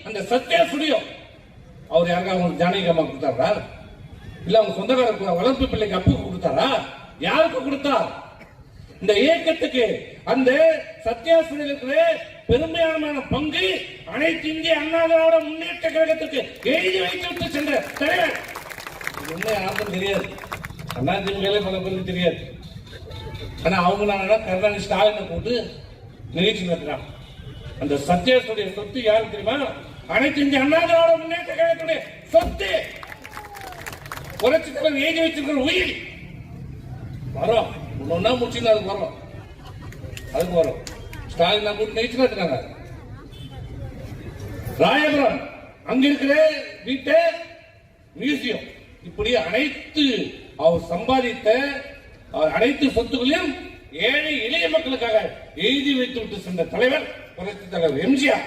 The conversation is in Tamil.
அந்த சத்யா ஸ்டுடியோ அவர் யாருக்கா அவங்களுக்கு ஜானகி அம்மா கொடுத்தாரா? இல்ல அவங்க சொந்தக்கார வளர்ப்பு பிள்ளைக்கு அப்புக்கு கொடுத்தாரா? யாருக்கு கொடுத்தார்? இந்த இயக்கத்துக்கு அந்த சத்யா ஸ்டுடியோ பெருமையான பங்கு அனைத்து இந்திய அண்ணா திராவிட முன்னேற்ற கழகத்துக்கு எழுதி வைத்து சென்ற தலைவர். என்ன யாருக்கும் தெரியாது, அண்ணா திமுக பல பேருக்கு தெரியாது. ஆனா அவங்க கருணாநிதி ஸ்டாலினை போட்டு நிகழ்ச்சி நடத்துறாங்க. அந்த சத்யா ஸ்டுடியோ சொத்து யாருக்கு தெரியுமா? அனைத்து இந்திய அண்ணா திராவிட முன்னேற்ற கழகத்துடைய சொத்து. புரட்சி தலைவர் எழுதி வச்சிருக்கிற உயிர் வரும். ஒன்னொன்னா முடிச்சுன்னு அதுக்கு வரும், அதுக்கு வரும். ஸ்டாலின் கூட்டு நிகழ்ச்சி நடத்துறாங்க. ராயபுரம் அங்க இருக்கிற வீட்டை மியூசியம், இப்படி அனைத்து அவர் சம்பாதித்த அனைத்து சொத்துக்களையும் ஏழை எளிய மக்களுக்காக எழுதி வைத்து விட்டு சென்ற தலைவர் புரட்சி தலைவர் எம்ஜிஆர்.